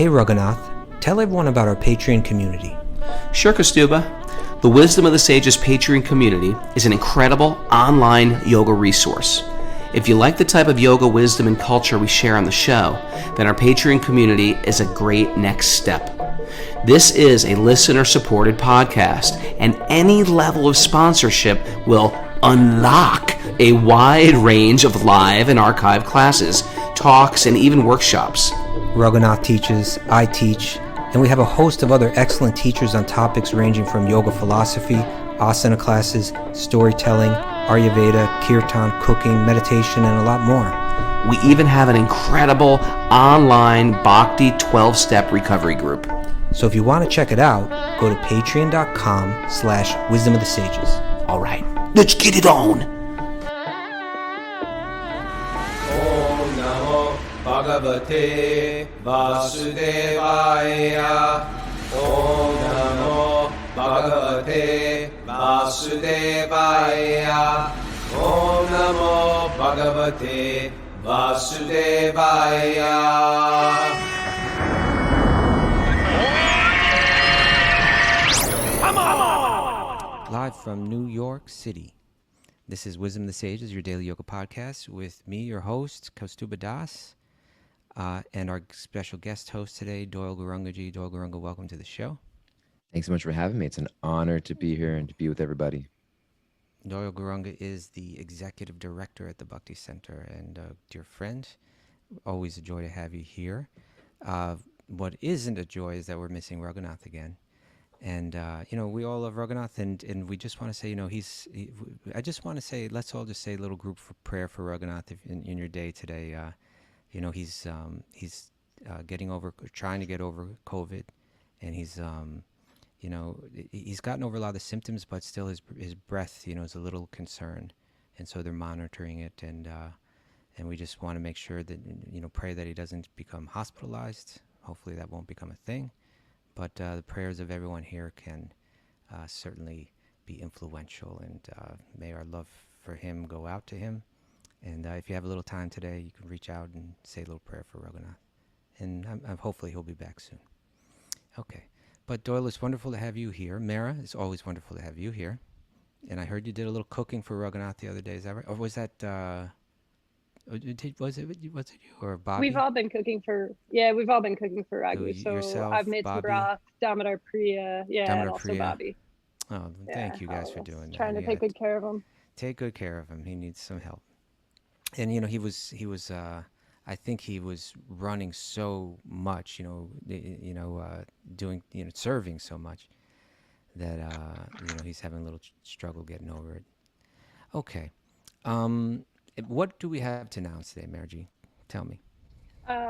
Hey Raghunath, tell everyone about our Patreon community. Sure, Kaustubha. The Wisdom of the Sages Patreon community is an incredible online yoga resource. If you like the type of yoga wisdom and culture we share on the show, then our Patreon community is a great next step. This is a listener-supported podcast, and any level of sponsorship will unlock a wide range of live and archived classes, talks, and even workshops. Raghunath teaches, I teach, and we have a host of other excellent teachers on topics ranging from yoga philosophy, asana classes, storytelling, Ayurveda, kirtan, cooking, meditation, and a lot more. We even have an incredible online Bhakti 12-step recovery group. So if you want to check it out, go to patreon.com/wisdom of the sages. All right, let's get it on. Om Namo Bhagavate Vasudevaya. Om Namo Bhagavate Vasudevaya. Om Namo Bhagavate Vasudevaya. Live from New York City. This is Wisdom of the Sages, your daily yoga podcast with me, your host, Kaustubha Das, and our special guest host today, Doyle Gurungaji. Doyle Gurunga, welcome to the show. Thanks so much for having me. It's an honor to be here and to be with everybody. Doyle Gurunga is the executive director at the Bhakti Center and a dear friend. Always a joy to have you here. What isn't a joy is that we're missing Raghunath again. And, we all love Raghunath, and we just want to say, I just want to say, let's all just say a little group for prayer for Raghunath in your day today. He's trying to get over COVID, and he's gotten over a lot of the symptoms, but still his breath, is a little concerned. And so they're monitoring it, and we just want to make sure that, pray that he doesn't become hospitalized. Hopefully that won't become a thing. But the prayers of everyone here can certainly be influential, and may our love for him go out to him. And if you have a little time today, you can reach out and say a little prayer for Raghunath. And hopefully he'll be back soon. Okay. But Doyle, it's wonderful to have you here. Mara, it's always wonderful to have you here. And I heard you did a little cooking for Raghunath the other day. Is that right? Or was that... was it you or Bobby? We've all been cooking for Raghu. So yourself, I've made Bobby? some broth, Damodar Priya, and also Priya. Bobby. Oh, thank you guys for doing that. Trying to take good care of him. Take good care of him. He needs some help. And he was I think he was running so much, doing serving so much that he's having a little struggle getting over it. Okay. What do we have to announce today, Margie? Tell me.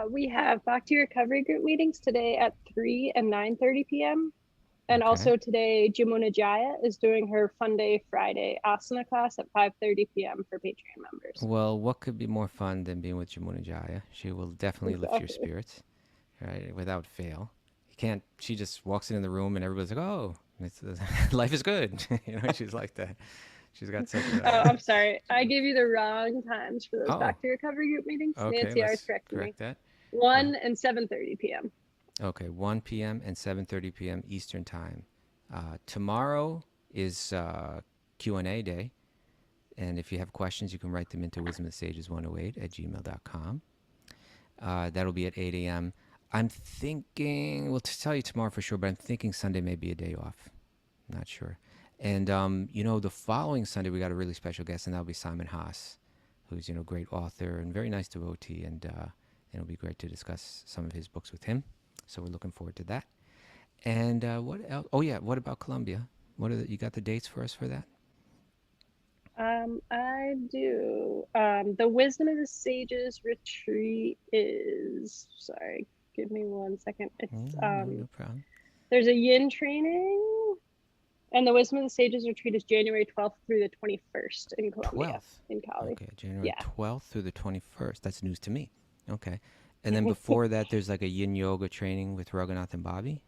We have Bhakti Recovery Group meetings today at 3 and 9:30 p.m. And also today, Jamuna Jaya is doing her Fun Day Friday asana class at 5:30 p.m. for Patreon members. Well, what could be more fun than being with Jamuna Jaya? She will definitely lift your spirits, right? Without fail. She just walks in the room and everybody's like, oh, life is good. She's like that. She's got such a... I'm sorry. I gave you the wrong times for those Bhakti Recovery Group meetings. Okay, Nancy R is correcting me. That. 1 and 7:30 p.m. Okay, 1 p.m. and 7:30 p.m. Eastern Time. Tomorrow is Q&A day. And if you have questions, you can write them into wisdomofthesages108@gmail.com. That'll be at 8 a.m. I'm thinking, to tell you tomorrow for sure, but I'm thinking Sunday may be a day off. Not sure. And, the following Sunday, we got a really special guest, and that'll be Simon Haas, who's, a great author and very nice devotee. And it'll be great to discuss some of his books with him. So we're looking forward to that. And what else? Oh, yeah. What about Colombia? You got the dates for us for that? I do. The Wisdom of the Sages retreat is, sorry, give me 1 second. It's, no problem. There's a yin training. And the Wisdom of the Sages retreat is January 12th through the 21st in Colombia. 12th? In Cali. Okay, January 12th through the 21st. That's news to me. Okay. And then before that, there's like a yin yoga training with Raghunath and Bobby?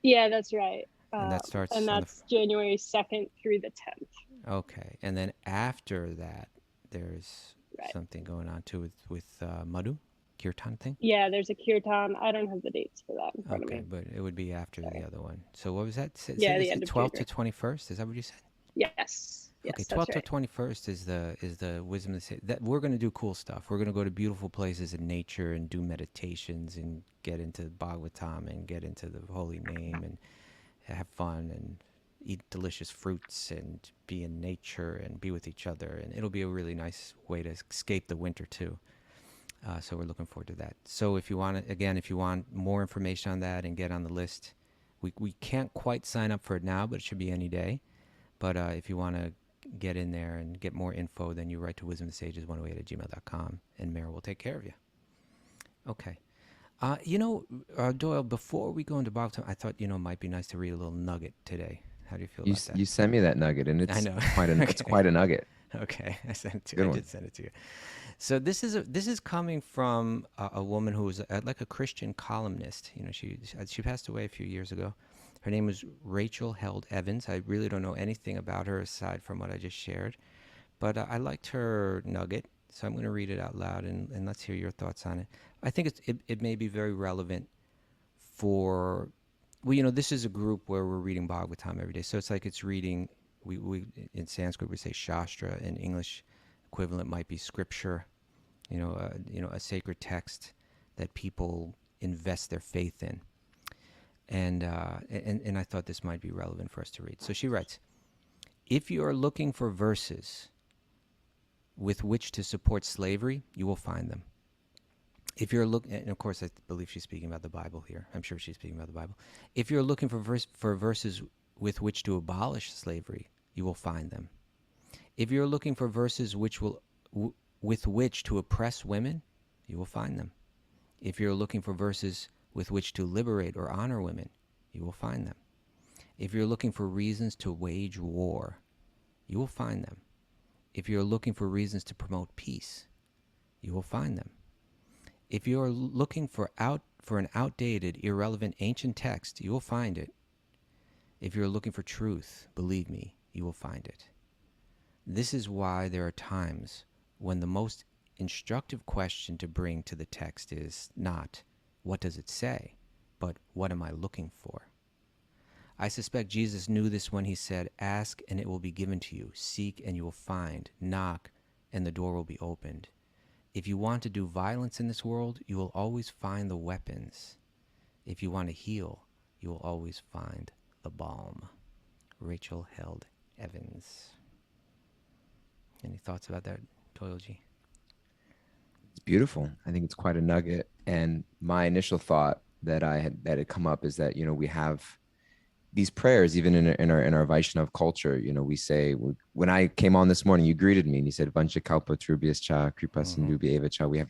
Yeah, that's right. And that starts that's January 2nd through the 10th. Okay. And then after that, there's something going on too with Madhu, kirtan thing? Yeah, there's a kirtan. I don't have the dates for that in front of Okay, me. but it would be after the other one. So what was that? Yeah, the Is end it of 12th to January. 21st? Is that what you said? Yes, Okay, yes, that's 12th to right. 21st is the wisdom of the sage. That we're going to do cool stuff. We're going to go to beautiful places in nature and do meditations and get into Bhagavatam and get into the holy name and have fun and eat delicious fruits and be in nature and be with each other. And it'll be a really nice way to escape the winter too. So we're looking forward to that. So if you want to, again, if you want more information on that and get on the list, we can't quite sign up for it now, but it should be any day. But if you want to get in there and get more info, then you write to wisdomofthesages108@gmail.com and Mara will take care of you. Okay. Doyle, before we go into Bhagavatam, I thought, it might be nice to read a little nugget today. How do you feel about that? You sent me that nugget, and I it's know. it's quite a nugget. Okay, I sent it to Good you. I one. did send it to you. So this is coming from a woman who was like a Christian columnist. She passed away a few years ago. Her name was Rachel Held Evans. I really don't know anything about her aside from what I just shared, but I liked her nugget, so I'm going to read it out loud and let's hear your thoughts on it. I think it may be very relevant for, this is a group where we're reading Bhagavatam every day, so it's reading. We in Sanskrit we say Shastra. In English equivalent might be scripture. A sacred text that people invest their faith in. And I thought this might be relevant for us to read. So she writes, if you are looking for verses with which to support slavery, you will find them. If you're looking, and of course I believe she's speaking about the Bible here. I'm sure she's speaking about the Bible. If you're looking for verses with which to abolish slavery, you will find them. If you're looking for verses with which to oppress women, you will find them. If you're looking for verses with which to liberate or honor women, you will find them. If you're looking for reasons to wage war, you will find them. If you're looking for reasons to promote peace, you will find them. If you're looking for an outdated, irrelevant, ancient text, you will find it. If you're looking for truth, believe me, you will find it. This is why there are times when the most instructive question to bring to the text is not, what does it say? But what am I looking for? I suspect Jesus knew this when he said, ask and it will be given to you. Seek and you will find. Knock and the door will be opened. If you want to do violence in this world, you will always find the weapons. If you want to heal, you will always find the balm. Rachel Held Evans. Any thoughts about that, Toyoji? It's beautiful. I think it's quite a nugget. And my initial thought that had come up is that we have these prayers even in our Vaishnav culture. We say, when I came on this morning, you greeted me and you said Vancha Kalpa Trubhyascha Kripa Sindhubhya Eva Cha. We have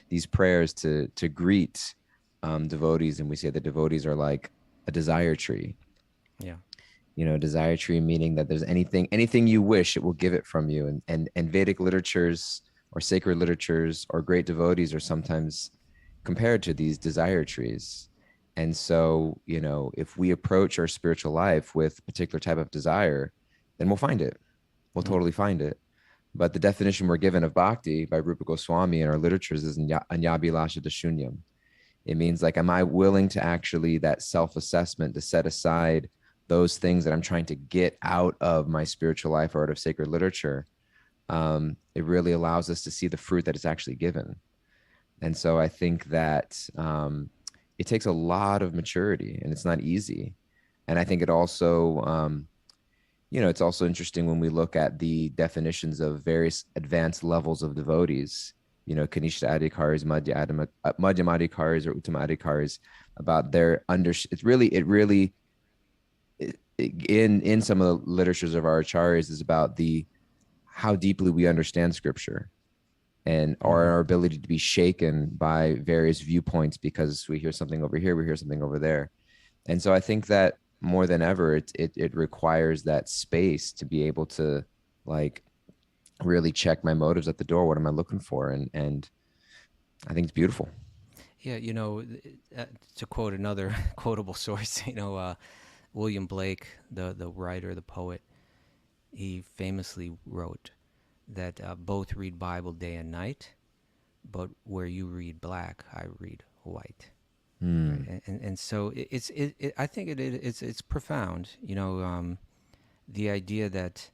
these prayers to greet devotees, and we say that devotees are like a desire tree. Yeah. Desire tree meaning that there's anything you wish, it will give it from you. And Vedic literatures or sacred literatures or great devotees are sometimes compared to these desire trees. And so, if we approach our spiritual life with a particular type of desire, then we'll find it. We'll totally find it. But the definition we're given of bhakti by Rupa Goswami in our literatures is anyabhilasha dashunyam. It means am I willing to actually, that self-assessment, to set aside those things that I'm trying to get out of my spiritual life or out of sacred literature. It really allows us to see the fruit that is actually given. And so I think that it takes a lot of maturity, and it's not easy. And I think it also, it's also interesting when we look at the definitions of various advanced levels of devotees, Kanishta Adhikaris, Madhyama Adhikaris, or Uttama Adhikaris, about their in some of the literatures of our acharyas is about how deeply we understand scripture and our ability to be shaken by various viewpoints, because we hear something over here, we hear something over there. And so I think that more than ever, it requires that space to be able to really check my motives at the door. What am I looking for? And I think it's beautiful. Yeah, to quote another quotable source, William Blake, the writer, the poet, he famously wrote that both read Bible day and night, but where you read black, I read white. Mm. Right? And so I think it's profound. The idea that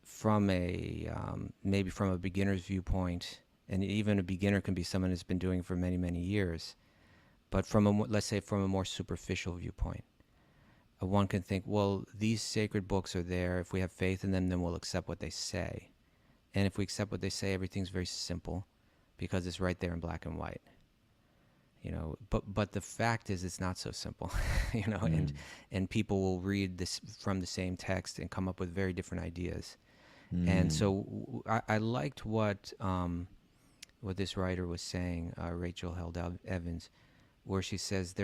from maybe from a beginner's viewpoint, and even a beginner can be someone who's been doing it for many, many years, but let's say from a more superficial viewpoint, one can think, well, these sacred books are there. If we have faith in them, then we'll accept what they say. And if we accept what they say, everything's very simple because it's right there in black and white. But the fact is, it's not so simple. And people will read this from the same text and come up with very different ideas. And so I liked what this writer was saying, Rachel Held Evans, where she says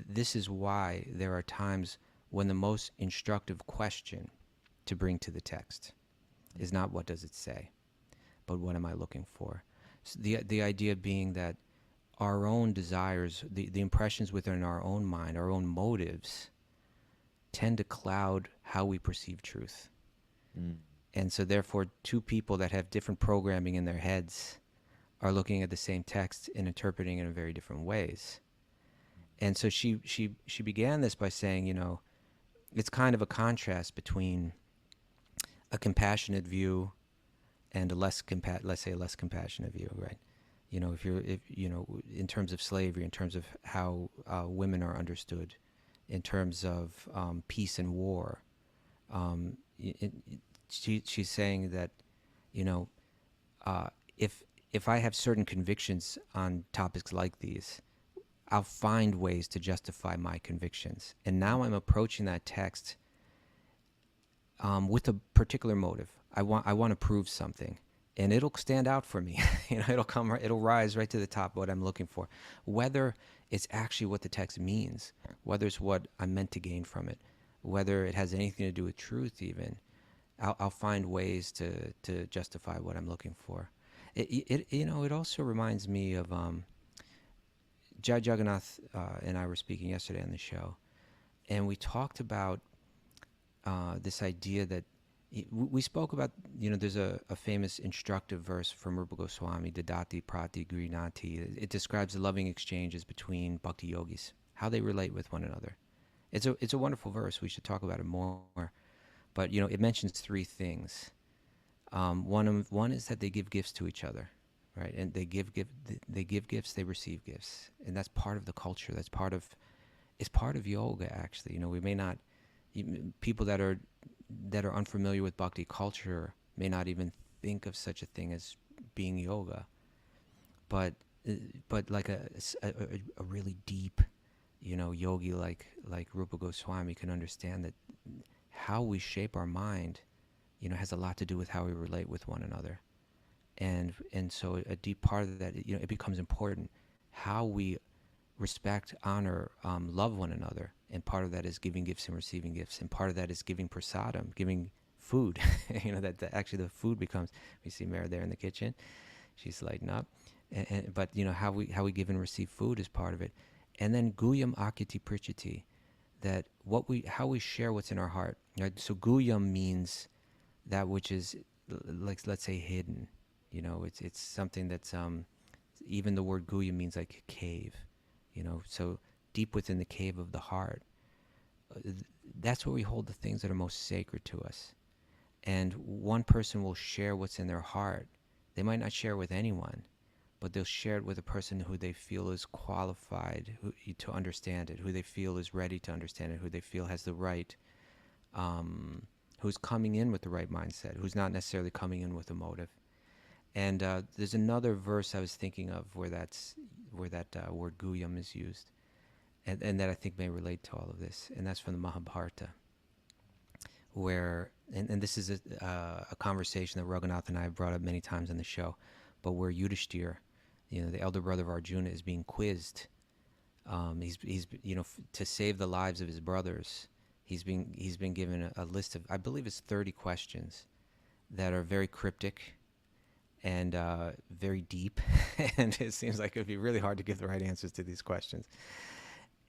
this is why there are times when the most instructive question to bring to the text is not what does it say, but what am I looking for? So the idea being that our own desires, the impressions within our own mind, our own motives, tend to cloud how we perceive truth. And so therefore, two people that have different programming in their heads are looking at the same text and interpreting it in very different ways. And so she began this by saying, it's kind of a contrast between a compassionate view and a less compassionate view, right? If in terms of slavery, in terms of how women are understood, in terms of peace and war, she's saying that, if I have certain convictions on topics like these, I'll find ways to justify my convictions. And now I'm approaching that text with a particular motive. I want to prove something, and it'll stand out for me. It'll rise right to the top of what I'm looking for, whether it's actually what the text means, whether it's what I'm meant to gain from it, whether it has anything to do with truth. Even I'll find ways to justify what I'm looking for. It also reminds me of Jai Jagannath and I were speaking yesterday on the show, and we talked about this idea that we spoke about, there's a famous instructive verse from Rupa Goswami, Dadati Prati Grinati. It describes the loving exchanges between Bhakti-yogis, how they relate with one another. It's a wonderful verse. We should talk about it more. But, it mentions three things. One is that they give gifts to each other, right? And they give gifts, they receive gifts. And that's part of the culture. It's part of yoga, actually. We may not, people that are unfamiliar with bhakti culture may not even think of such a thing as being yoga. But like a really deep, yogi like Rupa Goswami can understand that how we shape our mind, has a lot to do with how we relate with one another. And so a deep part of that, it becomes important how we respect, honor, love one another. And part of that is giving gifts and receiving gifts. And part of that is giving prasadam, giving food. That actually the food becomes, we see Mara there in the kitchen. She's lighting up. But how we give and receive food is part of it. And then guyam akiti prichati, that how we share what's in our heart. Right? So guyam means that which is, like, let's say, hidden. It's something that's even the word guya means like a cave. So deep within the cave of the heart, that's where we hold the things that are most sacred to us. And one person will share what's in their heart. They might not share with anyone, but they'll share it with a person who they feel is qualified to understand it, who they feel is ready to understand it, who they feel has the right, who's coming in with the right mindset, who's not necessarily coming in with a motive. And there's another verse I was thinking of where that word guyam is used, and that I think may relate to all of this, and that's from the Mahabharata, where, and this is a conversation that Raghunath and I have brought up many times on the show, but where Yudhishthira, the elder brother of Arjuna, is being quizzed. He's to save the lives of his brothers, he's been given a list of, I believe it's 30 questions that are very cryptic and very deep, and it seems like it would be really hard to give the right answers to these questions.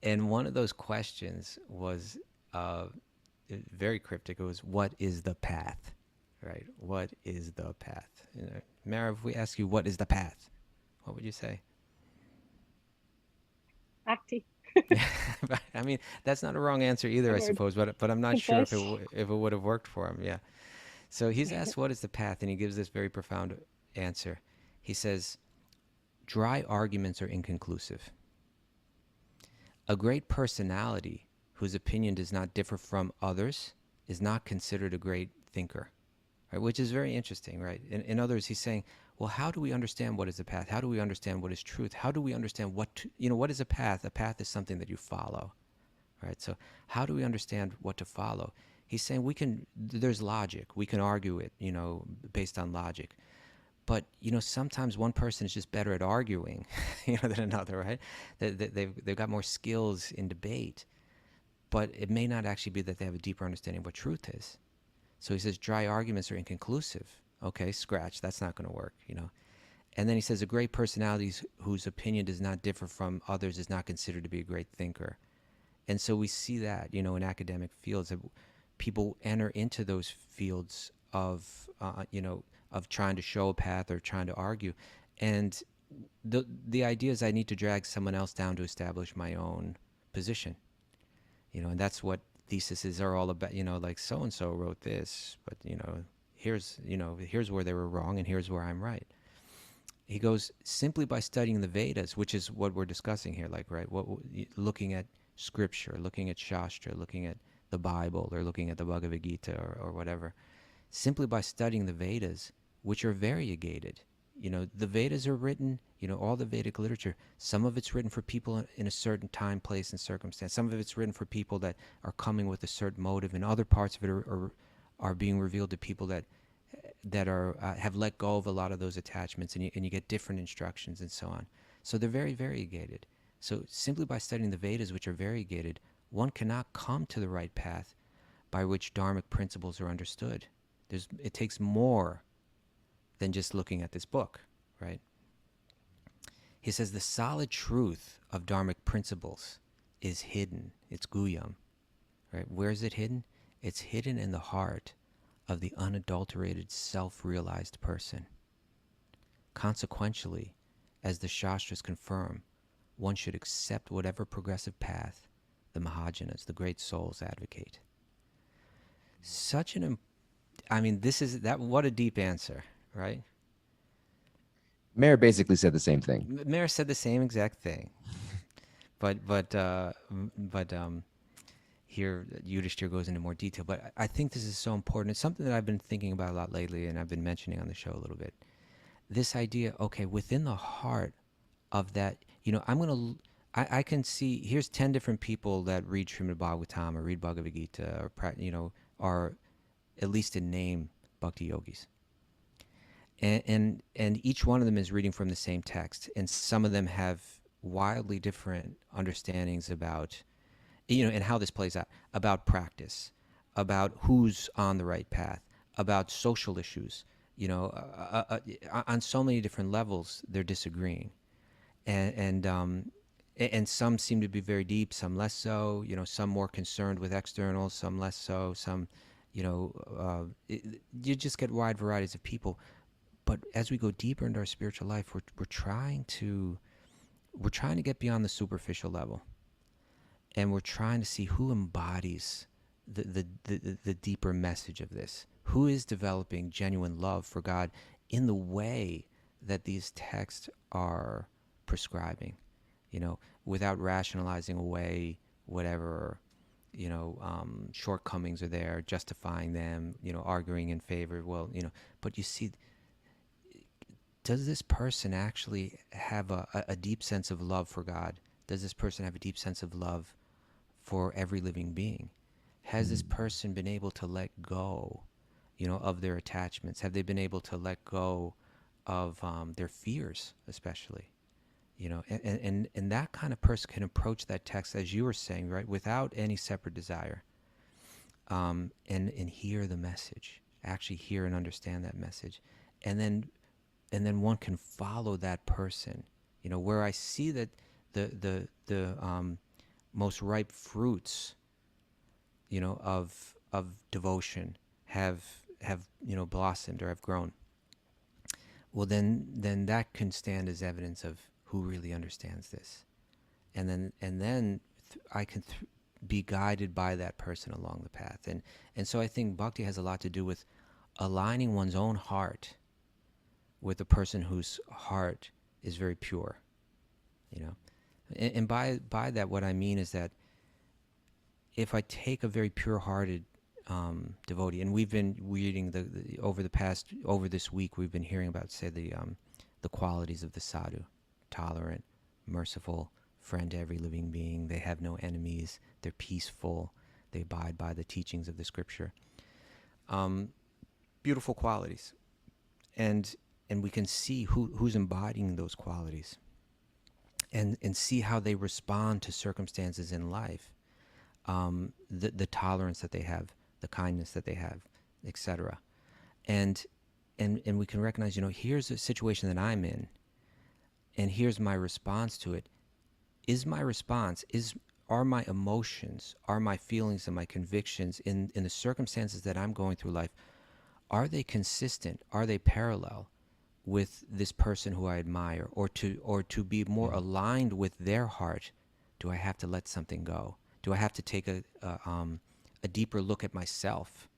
And one of those questions was very cryptic. It was, what is the path? Right? What is the path? Mara, if we ask you, what is the path? What would you say? Bhakti. I mean, that's not a wrong answer either, I Or suppose. But I'm not sure concise. if it would have worked for him. Yeah. So he's asked, "What is the path?" And he gives this very profound answer. He says, "Dry arguments are inconclusive. A great personality whose opinion does not differ from others is not considered a great thinker." Right? Which is very interesting, right? In others, he's saying, well, how do we understand what is the path? How do we understand what is truth? How do we understand what is a path? A path is something that you follow, right? So how do we understand what to follow? He's saying there's logic. We can argue it, based on logic. But, sometimes one person is just better at arguing, than another, right? They've got more skills in debate. But it may not actually be that they have a deeper understanding of what truth is. So he says dry arguments are inconclusive. Okay, scratch. That's not going to work, And then he says a great personality whose opinion does not differ from others is not considered to be a great thinker. And so we see that, in academic fields, that people enter into those fields of, of trying to show a path or trying to argue. And the idea is I need to drag someone else down to establish my own position, and that's what theses are all about, like so-and-so wrote this, but, here's where they were wrong and here's where I'm right. He goes, simply by studying the Vedas, which is what we're discussing here, like, right, looking at scripture, looking at Shastra, looking at the Bible, or looking at the Bhagavad Gita or whatever, simply by studying the Vedas, which are variegated. The Vedas are written, all the Vedic literature, some of it's written for people in a certain time, place, and circumstance. Some of it's written for people that are coming with a certain motive, and other parts of it are being revealed to people that are have let go of a lot of those attachments, and you get different instructions and so on. So they're very variegated. So simply by studying the Vedas, which are variegated, one cannot come to the right path by which dharmic principles are understood. It takes more than just looking at this book, right? He says the solid truth of dharmic principles is hidden. It's guyam, right? Where is it hidden? It's hidden in the heart of the unadulterated, self-realized person. Consequentially, as the Shastras confirm, one should accept whatever progressive path the Mahajanas, the great souls, advocate. What a deep answer, right? Mayor basically said the same thing. Mayor said the same exact thing, but here Yudhishthir goes into more detail. But I think this is so important. It's something that I've been thinking about a lot lately, and I've been mentioning on the show a little bit. This idea, okay, within the heart of that, I can see, here's 10 different people that read Srimad Bhagavatam or read Bhagavad Gita or, are at least in name Bhakti-yogis. And each one of them is reading from the same text, and some of them have wildly different understandings about, and how this plays out, about practice, about who's on the right path, about social issues, on so many different levels, they're disagreeing. And some seem to be very deep, some less so, some more concerned with externals, some less so, some, you just get wide varieties of people. But as we go deeper into our spiritual life, we're trying to get beyond the superficial level, and we're trying to see who embodies the deeper message of this, who is developing genuine love for God in the way that these texts are prescribing, without rationalizing away whatever shortcomings are there, justifying them, arguing in favor. Well, but you see, does this person actually have a deep sense of love for God? Does this person have a deep sense of love for every living being? Has this person been able to let go, of their attachments? Have they been able to let go of their fears, especially? And that kind of person can approach that text, as you were saying, right, without any separate desire, and hear the message, actually hear and understand that message, and then one can follow that person, where I see that the most ripe fruits, of devotion have blossomed or have grown. well, then that can stand as evidence of who really understands this. And then I can be guided by that person along the path. And so I think bhakti has a lot to do with aligning one's own heart with a person whose heart is very pure, you know. And by that, what I mean is that if I take a very pure-hearted devotee, and we've been reading over this week, we've been hearing about, say, the qualities of the sadhu: tolerant, merciful, friend to every living being. They have no enemies. They're peaceful. They abide by the teachings of the scripture. Beautiful qualities, and we can see who's embodying those qualities, and see how they respond to circumstances in life. The tolerance that they have, the kindness that they have, etc. And we can recognize, here's a situation that I'm in, and here's my response to it. Are my emotions, are my feelings and my convictions in the circumstances that I'm going through life, are they consistent? Are they parallel with this person who I admire? Or to be more aligned with their heart, do I have to let something go? Do I have to take a deeper look at myself,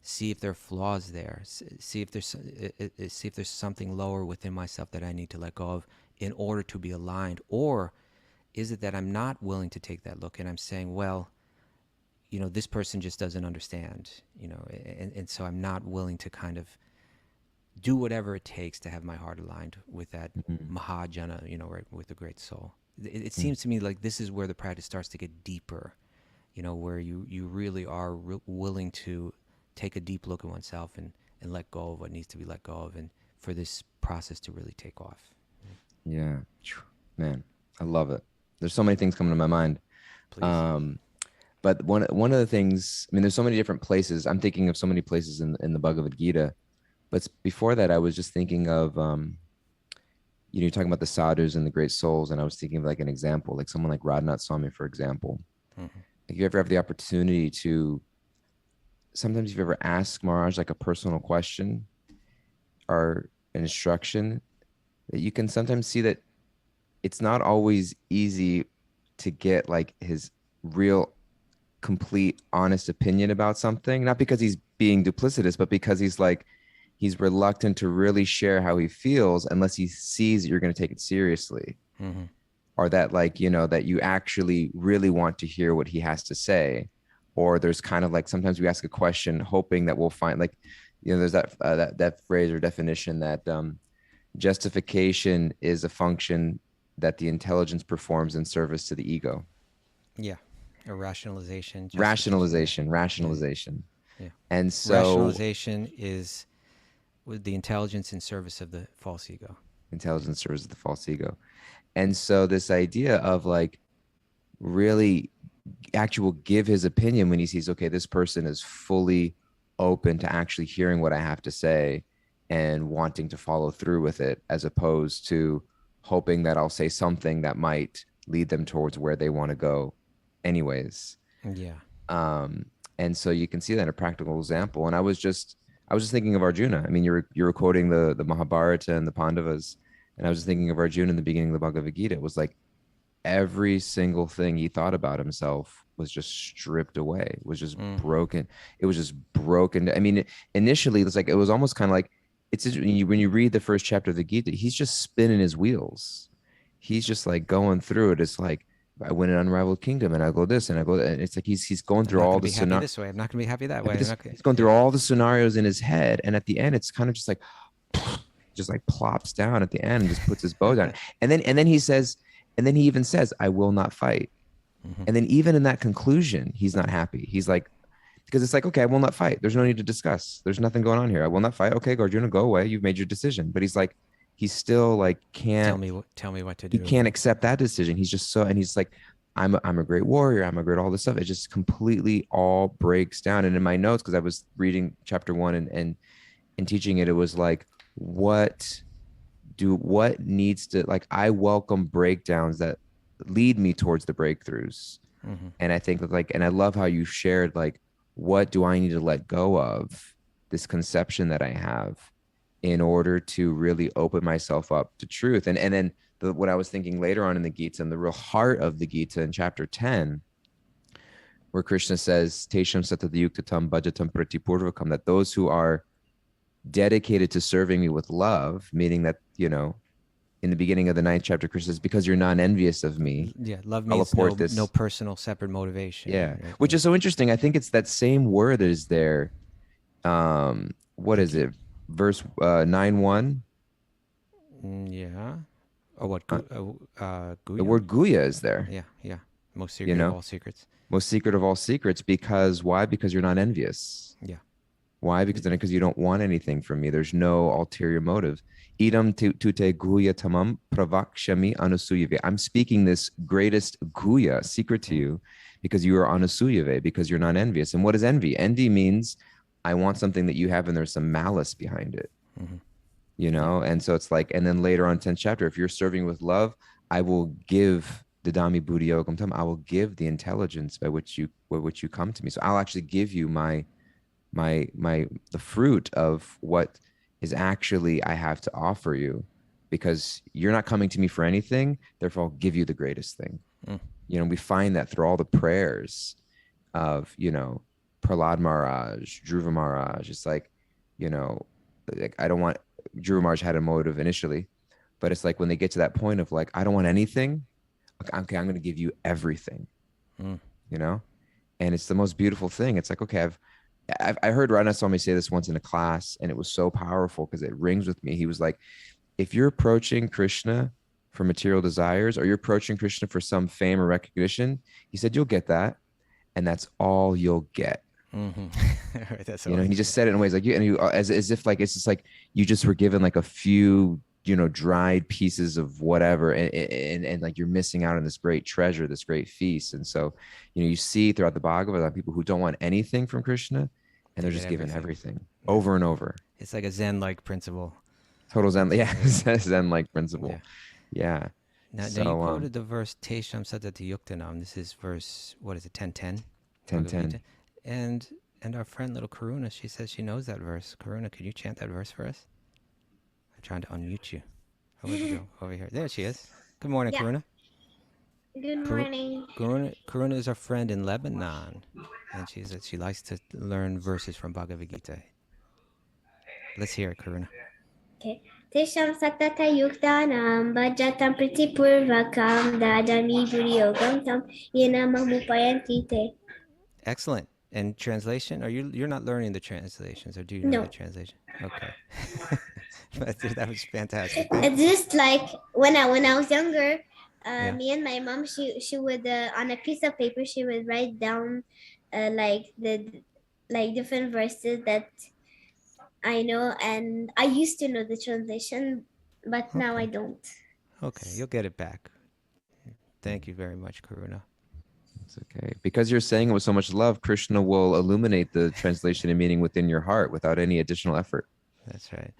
see if there are flaws there, see if there's something lower within myself that I need to let go of in order to be aligned? Or is it that I'm not willing to take that look, and I'm saying, well, this person just doesn't understand, and so I'm not willing to kind of do whatever it takes to have my heart aligned with that Mahajana, right, with the great soul. It seems to me like this is where the practice starts to get deeper, where you really are willing to take a deep look at oneself and let go of what needs to be let go of, and for this process to really take off. Yeah, man, I love it. There's so many things coming to my mind. Please. But one of the things, there's so many different places. I'm thinking of so many places in the Bhagavad Gita. But before that, I was just thinking of, you're talking about the sadhus and the great souls, and I was thinking of like an example, like someone like Raghunath Swami, for example. Mm-hmm. If you ever have the opportunity to, sometimes if you ever ask Maharaj like a personal question or an instruction, that you can sometimes see that it's not always easy to get like his real, complete, honest opinion about something. Not because he's being duplicitous, but because he's reluctant to really share how he feels unless he sees that you're going to take it seriously. Mm-hmm. Or that that you actually really want to hear what he has to say. Or there's kind of like, sometimes we ask a question hoping that we'll find there's that phrase or definition that justification is a function that the intelligence performs in service to the ego. Yeah. Or rationalization. Rationalization. Yeah. And so rationalization is with the intelligence in service of the false ego. Intelligence serves the false ego. And so this idea of like really give his opinion when he sees, okay, this person is fully open to actually hearing what I have to say and wanting to follow through with it, as opposed to hoping that I'll say something that might lead them towards where they want to go anyways. Yeah. And so you can see that in a practical example. And I was just thinking of Arjuna. You were quoting the Mahabharata and the Pandavas, and I was just thinking of Arjuna in the beginning of the Bhagavad Gita. It was like every single thing he thought about himself was just stripped away. It was just broken. It was just broken. Initially it was almost kind of like, it's when you read the first chapter of the Gita, he's just spinning his wheels. He's just like going through it. It's like, I win an unrivaled kingdom, and I go this, and I go that. And it's like he's going through all the scenarios. This way, I'm not going to be happy that way. He's going through all the scenarios in his head, and at the end, it's kind of just like, plops down at the end and just puts his bow down. And then he says, and then he even says, "I will not fight." Mm-hmm. And then even in that conclusion, he's not happy. He's like, because it's like, okay, I will not fight. There's no need to discuss. There's nothing going on here. I will not fight. Okay, Arjuna, go away. You've made your decision. But he's like, he's still like, can't tell me what to do. He can't accept that decision. He's just and he's like, I'm a great warrior. I'm a great all this stuff. It just completely all breaks down. And in my notes, because I was reading chapter 1 and teaching it, it was like, what needs to, like, I welcome breakdowns that lead me towards the breakthroughs. Mm-hmm. And I think that and I love how you shared, like, what do I need to let go of, this conception that I have, in order to really open myself up to truth. And then what I was thinking later on in the Gita, and the real heart of the Gita in chapter 10, where Krishna says, Tesham satadayuktatam bhajatam pratipurvakam, that those who are dedicated to serving me with love, meaning that, in the beginning of the 9th chapter, Krishna says, because you're non-envious of me, Yeah, love I'll means apport no personal separate motivation. Yeah, right? which is so interesting. I think it's that same word is there. What is it? Verse 9:1. Yeah. Oh, what? The Guya? word guya is there. Yeah. Most You secret of know, all secrets. most secret of all secrets. Because why? Because you're not envious. Yeah. Why? Because you don't want anything from me. There's no ulterior motive. Idam tute guya tamam pravakshami anusuyave. I'm speaking this greatest guya secret to you because you are anusuyave, because you're not envious. And what is envy? Envy means I want something that you have and there's some malice behind it. Mm-hmm. And so it's like, and then later on 10th chapter, if you're serving with love, I will give Didami Buddhi Yogam Tam, I will give the intelligence by which you come to me. So I'll actually give you the fruit of what is actually I have to offer you, because you're not coming to me for anything. Therefore, I'll give you the greatest thing. We find that through all the prayers of, Prahlad Maharaj, Dhruva Maharaj. It's like, I don't want, Dhruva Maharaj had a motive initially, but it's like when they get to that point of like, I don't want anything. Okay, I'm going to give you everything, and it's the most beautiful thing. It's like, okay, I heard Raghunath Swami say this once in a class, and it was so powerful because it rings with me. He was like, if you're approaching Krishna for material desires, or you're approaching Krishna for some fame or recognition, he said, you'll get that. And that's all you'll get. Right, that's he just said it in ways like as if like, it's just like you just were given like a few, dried pieces of whatever. And like, you're missing out on this great treasure, this great feast. And so, you see throughout the Bhagavatam, people who don't want anything from Krishna, and they're just given everything over and over. It's like a Zen-like principle. Total Zen. Yeah. Zen-like principle. Yeah. Now you quoted the verse Tesham Satati Yuktanam. This is verse, what is it, 10:10? 10:10. And our friend little Karuna, she says she knows that verse. Karuna, could you chant that verse for us? I'm trying to unmute you. Where'd you go? Over here. There she is. Good morning, Karuna. Good morning. Karuna is our friend in Lebanon, and she likes to learn verses from Bhagavad Gita. Let's hear it, Karuna. Okay. Tesham satata yuktanam bhajatam pritipurvakam dadami buddhiyogam tam yenamamupayanti te. Excellent. And translation? You're not learning the translations, or do you know the translation? Okay. That was fantastic. It's just like when I was younger, me and my mom, she would on a piece of paper she would write down like different verses that I know, and I used to know the translation, but now I don't. Okay, you'll get it back. Thank you very much, Karuna. It's okay. Because you're saying it with so much love, Krishna will illuminate the translation and meaning within your heart without any additional effort. That's right.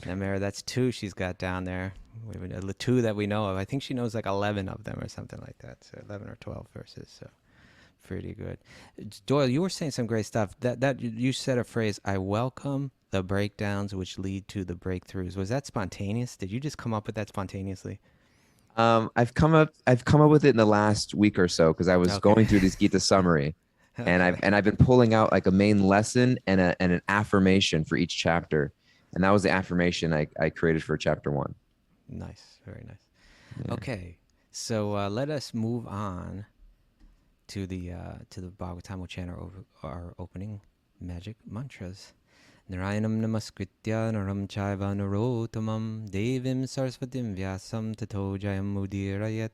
Now, Mara, that's 2 she's got down there. The 2 that we know of. I think she knows like 11 of them or something like that. So 11 or 12 verses. So pretty good. Doyle, you were saying some great stuff. That you said a phrase, I welcome the breakdowns which lead to the breakthroughs. Was that spontaneous? Did you just come up with that spontaneously? I've come up with it in the last week or so, because I was going through this Gita summary, and I've been pulling out like a main lesson and an affirmation for each chapter, and that was the affirmation I created for chapter 1. Nice, very nice. Yeah. Okay, so let us move on to the Bhagavatam. We'll chant our opening magic mantras. Narayanam namaskritya naram chaiva narotamam devim sarasvatim vyasam tato jayam udirayat.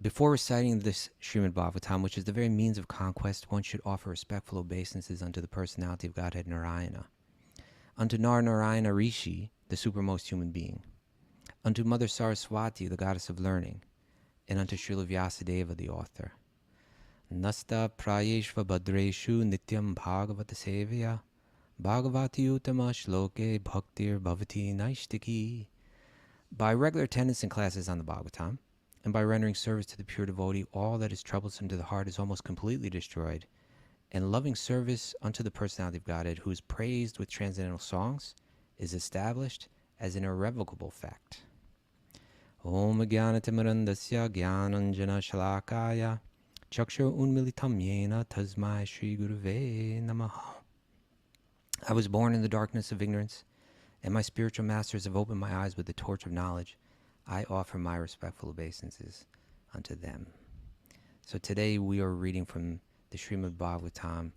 Before reciting this Srimad Bhagavatam, which is the very means of conquest, one should offer respectful obeisances unto the personality of Godhead Narayana, unto Narayana Rishi, the supermost human being, unto Mother Saraswati, the goddess of learning, and unto Srila Vyasadeva, the author. Nasta prayeshva badreshu nityam bhagavata sevaya bhagavati utama shloke bhaktir bhavati naishtiki. By regular attendance in classes on the Bhagavatam, and by rendering service to the pure devotee, all that is troublesome to the heart is almost completely destroyed, and loving service unto the personality of Godhead, who is praised with transcendental songs is established as an irrevocable fact. Om Jnanatimirandasya Jnananjana Shalakaya Chakshur Unmilitam Yena Tasmai Shri Guruve Namaha. I was born in the darkness of ignorance, and my spiritual masters have opened my eyes with the torch of knowledge. I offer my respectful obeisances unto them. So today we are reading from the Srimad Bhagavatam.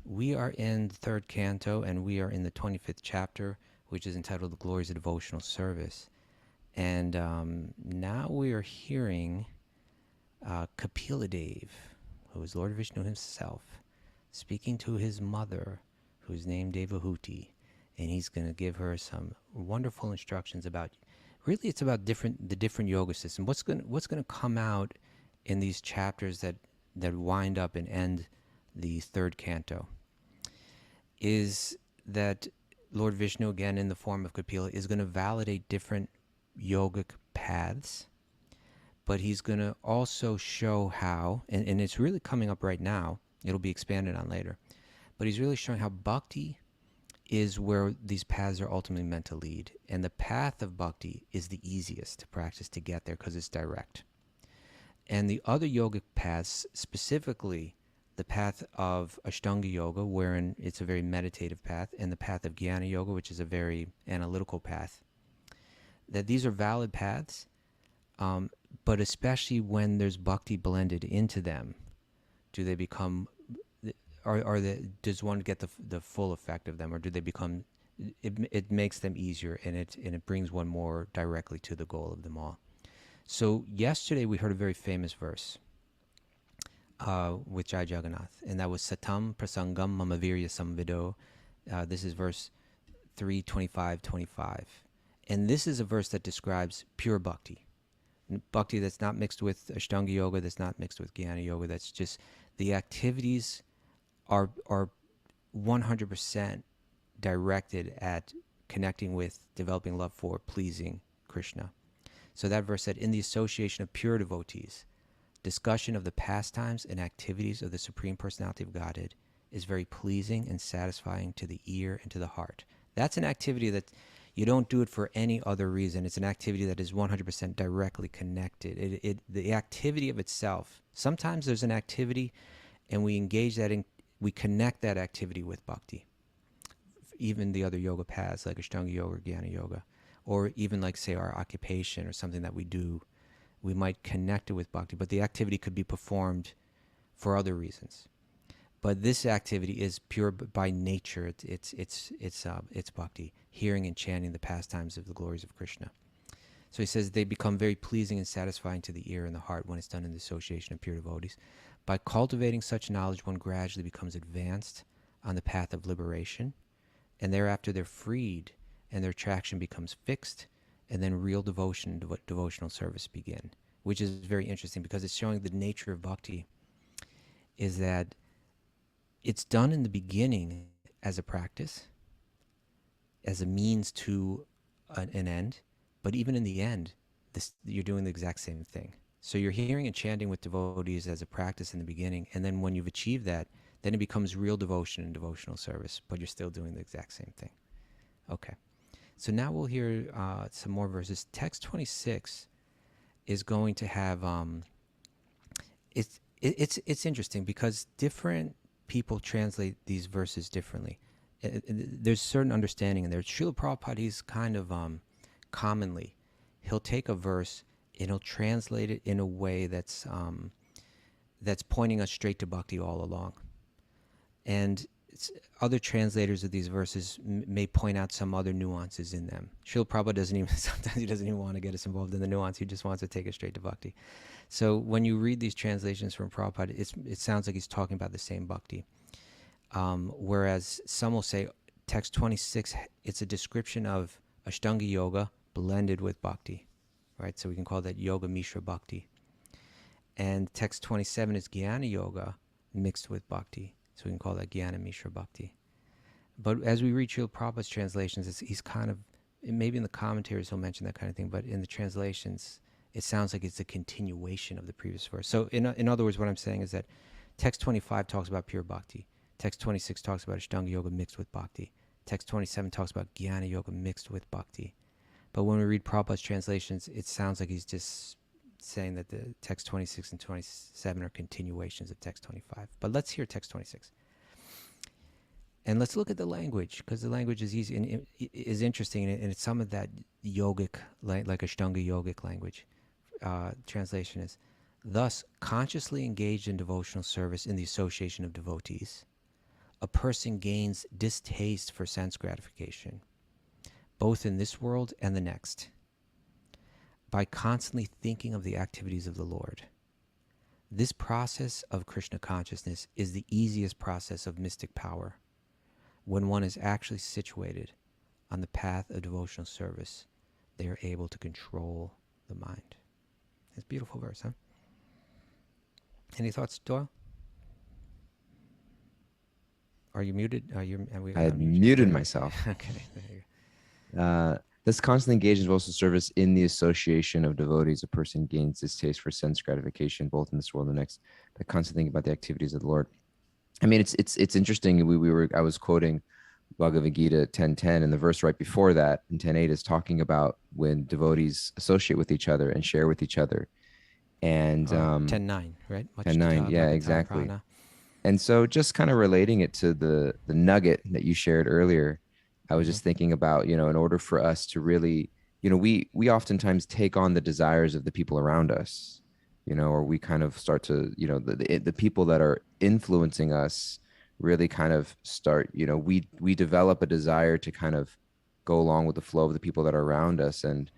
We are in the third canto, and we are in the 25th chapter, which is entitled The Glories of Devotional Service. And now we are hearing Kapila Dev, who is Lord Vishnu himself, speaking to his mother, who is named Devahuti, and he's going to give her some wonderful instructions about, really it's about the different yoga system. What's going to come out in these chapters that wind up and end the third canto is that Lord Vishnu, again in the form of Kapila, is going to validate different yogic paths, but he's going to also show how, and it's really coming up right now, it'll be expanded on later, but he's really showing how bhakti is where these paths are ultimately meant to lead. And the path of bhakti is the easiest to practice to get there because it's direct. And the other yogic paths, specifically the path of Ashtanga Yoga, wherein it's a very meditative path, and the path of Jnana Yoga, which is a very analytical path, that these are valid paths, but especially when there's bhakti blended into them, do they become, does one get the full effect of them, or do they become, it makes them easier, and it brings one more directly to the goal of them all. So yesterday we heard a very famous verse with Jai Jagannath, and that was Satam Prasangam Mamavirya Samvido. This is verse 325-25. And this is a verse that describes pure bhakti. Bhakti that's not mixed with Ashtanga Yoga, that's not mixed with Jnana Yoga, that's just the activities are 100% directed at connecting with, developing love for, pleasing Krishna. So that verse said, in the association of pure devotees, discussion of the pastimes and activities of the Supreme Personality of Godhead is very pleasing and satisfying to the ear and to the heart. That's an activity that you don't do it for any other reason. It's an activity that is 100% directly connected. The activity of itself, sometimes there's an activity and we engage that, we connect that activity with bhakti. Even the other yoga paths like Ashtanga Yoga or Jnana Yoga, or even like, say, our occupation or something that we do, we might connect it with bhakti, but the activity could be performed for other reasons. But this activity is pure by nature. It's bhakti, hearing and chanting the pastimes of the glories of Krishna. So he says they become very pleasing and satisfying to the ear and the heart when it's done in the association of pure devotees. By cultivating such knowledge, one gradually becomes advanced on the path of liberation, and thereafter they're freed, and their attraction becomes fixed, and then real devotion and devotional service begin, which is very interesting because it's showing the nature of bhakti is that it's done in the beginning as a practice, as a means to an end, but even in the end, you're doing the exact same thing. So you're hearing and chanting with devotees as a practice in the beginning, and then when you've achieved that, then it becomes real devotion and devotional service, but you're still doing the exact same thing. Okay. So now we'll hear some more verses. Text 26 is going to have, it's interesting because different people translate these verses differently. There's certain understanding in there. Srila Prabhupada, he's kind of commonly, he'll take a verse and he'll translate it in a way that's pointing us straight to bhakti all along. And other translators of these verses may point out some other nuances in them. Srila Prabhupada sometimes he doesn't even want to get us involved in the nuance. He just wants to take it straight to bhakti. So when you read these translations from Prabhupada, it sounds like he's talking about the same bhakti. Whereas some will say text 26, it's a description of Ashtanga Yoga blended with bhakti, right? So we can call that Yoga Mishra Bhakti. And text 27 is Jnana Yoga mixed with bhakti. So we can call that Jnana Mishra Bhakti. But as we read Srila Prabhupada's translations, he's kind of, maybe in the commentaries he'll mention that kind of thing, but in the translations, it sounds like it's a continuation of the previous verse. So in other words, what I'm saying is that text 25 talks about pure bhakti. Text 26 talks about Ashtanga Yoga mixed with bhakti. Text 27 talks about Jnana Yoga mixed with Bhakti. But when we read Prabhupada's translations, it sounds like he's just saying that the text 26 and 27 are continuations of text 25. But let's hear text 26. And let's look at the language, because the language is easy and is interesting, and it's some of that yogic, like Ashtanga yogic language. Translation is, thus, consciously engaged in devotional service in the association of devotees, a person gains distaste for sense gratification, both in this world and the next, by constantly thinking of the activities of the Lord. This process of Krishna consciousness is the easiest process of mystic power. When one is actually situated on the path of devotional service, they are able to control the mind. It's a beautiful verse, huh? Any thoughts, Doyle? Are you muted? I had muted myself. Okay, there you go. This constantly engaged in devotional service in the association of devotees, a person gains distaste for sense gratification, both in this world and the next. By constantly thinking about the activities of the Lord. I mean, it's interesting. I was quoting Bhagavad Gita 10:10, and the verse right before that in 10:8 is talking about when devotees associate with each other and share with each other. And 10:9, right? 10:9, yeah, exactly. And so just kind of relating it to the nugget that you shared earlier, I was just thinking about, in order for us to really, we oftentimes take on the desires of the people around us, or we kind of start to, the people that are influencing us really kind of start, we develop a desire to kind of go along with the flow of the people that are around us. And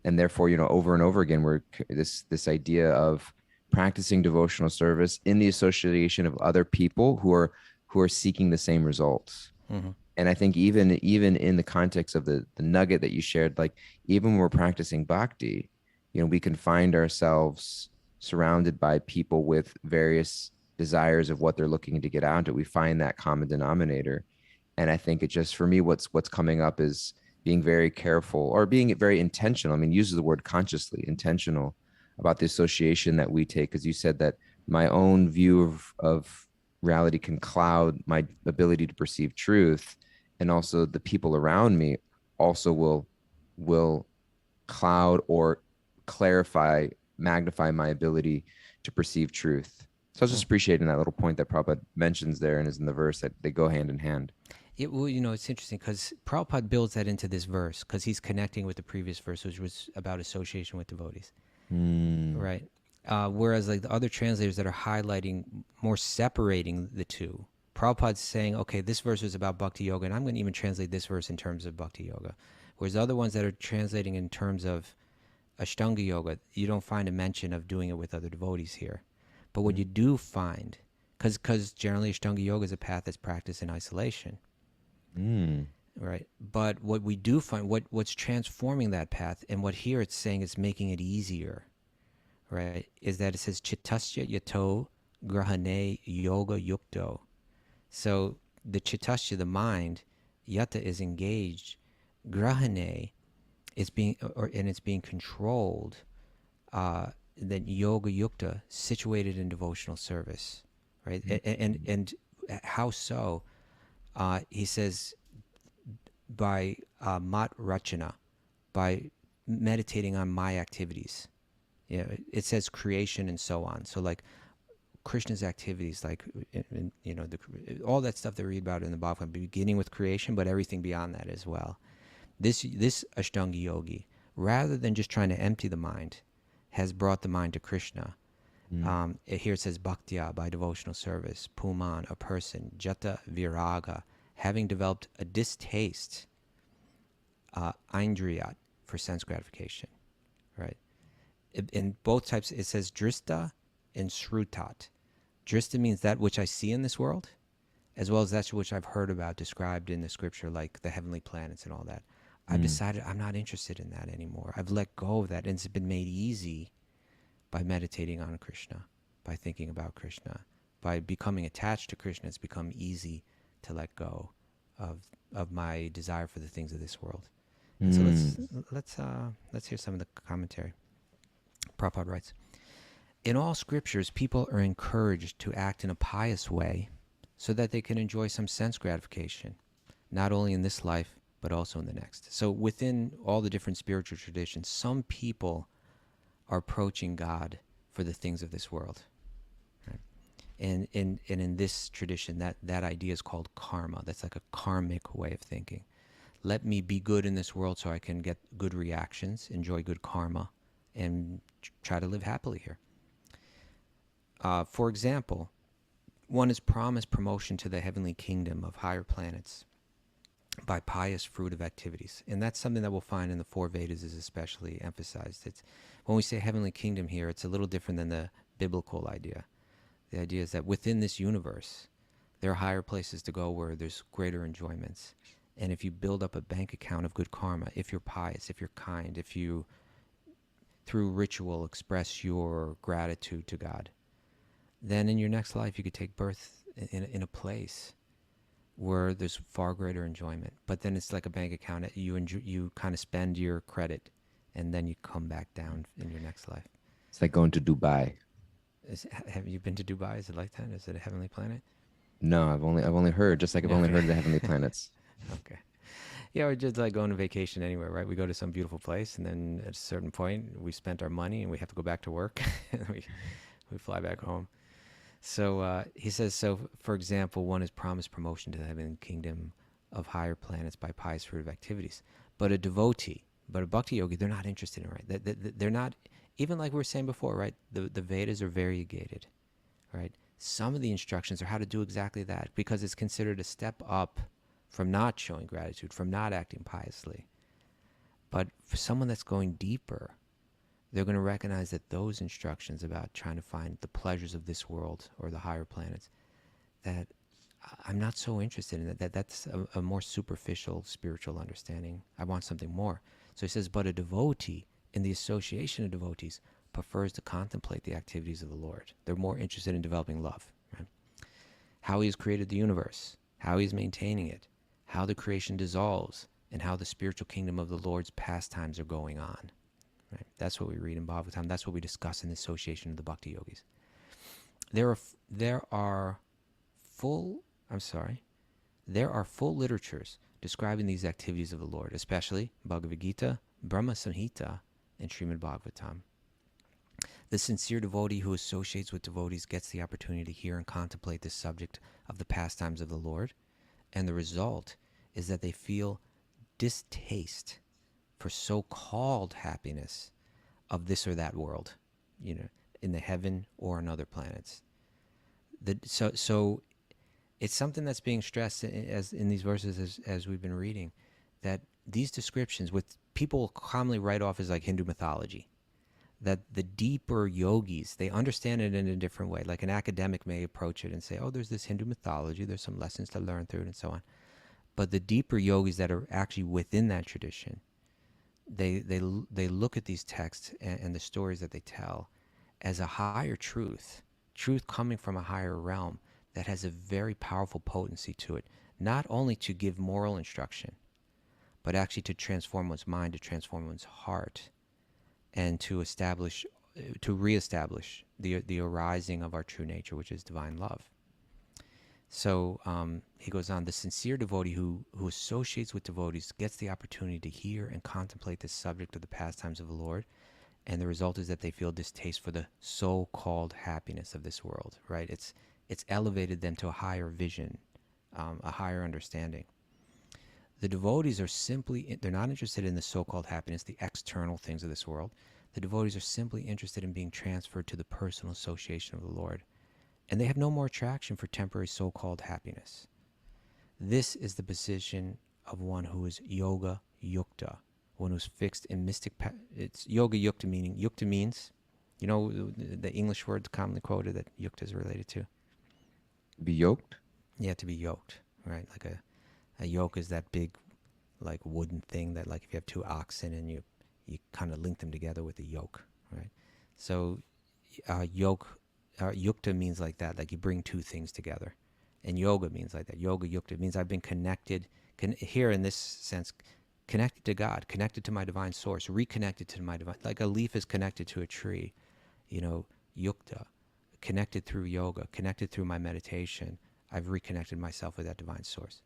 therefore, over and over again, we're this idea of practicing devotional service in the association of other people who are seeking the same results. Mm-hmm. And I think even in the context of the nugget that you shared, like even when we're practicing bhakti, we can find ourselves surrounded by people with various desires of what they're looking to get out of. We find that common denominator. And I think it just, for me, what's coming up is being very careful or being very intentional. I mean, uses the word consciously, intentional about the association that we take. Because you said that my own view of reality can cloud my ability to perceive truth. And also the people around me also will cloud or clarify, magnify my ability to perceive truth. So I was just appreciating that little point that Prabhupada mentions there and is in the verse, that they go hand in hand. Well, it's interesting because Prabhupada builds that into this verse because he's connecting with the previous verse, which was about association with devotees. Right. Whereas like the other translators that are highlighting more separating the two, Prabhupada's saying, okay, this verse is about Bhakti Yoga, and I'm going to even translate this verse in terms of Bhakti Yoga. Whereas the other ones that are translating in terms of Ashtanga Yoga, you don't find a mention of doing it with other devotees here. But what you do find, because generally Ashtanga Yoga is a path that's practiced in isolation. Right. But what we do find, what's transforming that path, and what here it's saying is making it easier, right, is that it says chittasya yato grahane yoga yukto. So the chittasya, the mind, yata is engaged, grahane is being, and it's being controlled, then yoga yukta, situated in devotional service, right? And how so? He says, by mat rachana, by meditating on my activities. It says creation and so on. So like Krishna's activities, like all that stuff they read about in the Bhagavatam, beginning with creation, but everything beyond that as well. This Ashtanga yogi, rather than just trying to empty the mind, has brought the mind to Krishna. Here it says bhaktya, by devotional service, puman, a person, jata viraga, having developed a distaste, indriyat, for sense gratification, right? In both types, it says drista and srutat. Drista means that which I see in this world, as well as that which I've heard about described in the scripture, like the heavenly planets and all that. I've decided I'm not interested in that anymore. I've let go of that, and it's been made easy by meditating on Krishna, by thinking about Krishna, by becoming attached to Krishna. It's become easy to let go of my desire for the things of this world. And so let's hear some of the commentary. Prabhupada writes, in all scriptures, people are encouraged to act in a pious way so that they can enjoy some sense gratification. not only in this life, but also in the next. So within all the different spiritual traditions, some people are approaching God for the things of this world. Right? And in this tradition, that idea is called karma. That's like a karmic way of thinking. Let me be good in this world so I can get good reactions, enjoy good karma, and try to live happily here. For example, one is promised promotion to the heavenly kingdom of higher planets by pious fruitive activities. And that's something that we'll find in the four Vedas is especially emphasized. It's, when we say heavenly kingdom here, it's a little different than the biblical idea. The idea is that within this universe, there are higher places to go where there's greater enjoyments. And if you build up a bank account of good karma, if you're pious, if you're kind, if you, through ritual, express your gratitude to God, then in your next life you could take birth in a place where there's far greater enjoyment. But then it's like a bank account. You kind of spend your credit, and then you come back down in your next life. It's like going to Dubai. Have you been to Dubai? Is it like that? Is it a heavenly planet? No, I've only heard, just like I've only heard of the heavenly planets. Okay. Yeah, we're just like going on vacation anywhere, right? We go to some beautiful place, and then at a certain point, we spent our money, and we have to go back to work, and we fly back home. So he says, so for example, one is promised promotion to the heavenly kingdom of higher planets by pious fruitive activities. But a devotee, but a bhakti-yogi, they're not interested in, right? They're not, even like we were saying before, right? The Vedas are variegated, right? Some of the instructions are how to do exactly that, because it's considered a step up from not showing gratitude, from not acting piously. But for someone that's going deeper, they're going to recognize that those instructions about trying to find the pleasures of this world or the higher planets, that I'm not so interested in that. That's a more superficial spiritual understanding. I want something more. So he says, but a devotee, in the association of devotees, prefers to contemplate the activities of the Lord. They're more interested in developing love, right? How he has created the universe, how he is maintaining it, how the creation dissolves, and how the spiritual kingdom of the Lord's pastimes are going on. Right? That's what we read in Bhagavatam. That's what we discuss in the association of the Bhakti-yogis. There are full literatures describing these activities of the Lord, especially Bhagavad Gita, Brahma Samhita, and Srimad Bhagavatam. The sincere devotee who associates with devotees gets the opportunity to hear and contemplate the subject of the pastimes of the Lord, and the result is that they feel distaste for so-called happiness of this or that world, in the heaven or on other planets. So it's something that's being stressed as in these verses as we've been reading, that these descriptions, with people commonly write off as like Hindu mythology, that the deeper yogis, they understand it in a different way. Like an academic may approach it and say, oh, there's this Hindu mythology, there's some lessons to learn through it and so on. But the deeper yogis that are actually within that tradition, they look at these texts and the stories that they tell as a higher truth coming from a higher realm that has a very powerful potency to it, not only to give moral instruction, but actually to transform one's mind, to transform one's heart, and to reestablish the arising of our true nature, which is divine love. So he goes on, the sincere devotee who associates with devotees gets the opportunity to hear and contemplate the subject of the pastimes of the Lord, and the result is that they feel distaste for the so-called happiness of this world, right? It's elevated them to a higher vision, a higher understanding. The devotees are they're not interested in the so-called happiness, the external things of this world. The devotees are simply interested in being transferred to the personal association of the Lord. And they have no more attraction for temporary so-called happiness. This is the position of one who is yoga yukta, one who's fixed in mystic. It's yoga yukta meaning, yukta means, the English word commonly quoted that yukta is related to. Be yoked? Yeah, to be yoked, right? Like a yoke is that big, like wooden thing that, like if you have two oxen and you kind of link them together with a yoke, right? So yukta means like that, like you bring two things together. And yoga means like that. Yoga yukta means I've been connected, here in this sense, connected to God, connected to my divine source, reconnected to my divine, like a leaf is connected to a tree, yukta, connected through yoga, connected through my meditation. I've reconnected myself with that divine source.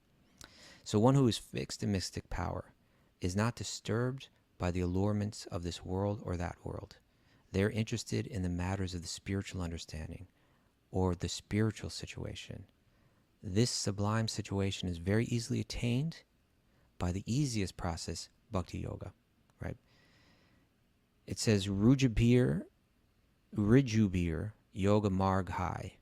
So one who is fixed in mystic power is not disturbed by the allurements of this world or that world. They're interested in the matters of the spiritual understanding or the spiritual situation. This sublime situation is very easily attained by the easiest process, bhakti yoga, right? It says Rijubir Yoga Marg Hai.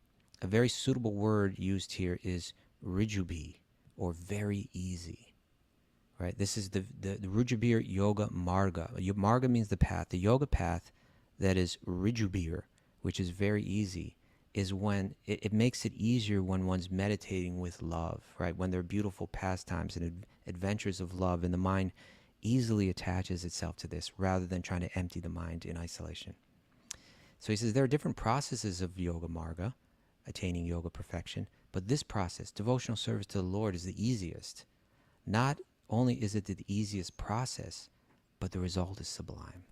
A very suitable word used here is Rijubi, or very easy. Right? This is the Rijubir Yoga Marga. Marga means the path. The yoga path that is Rijubir, which is very easy, is when it makes it easier when one's meditating with love, right? When there are beautiful pastimes and adventures of love, and the mind easily attaches itself to this rather than trying to empty the mind in isolation. So he says there are different processes of yoga marga, attaining yoga perfection, but this process, devotional service to the Lord, is the easiest. Not only is it the easiest process, but the result is sublime.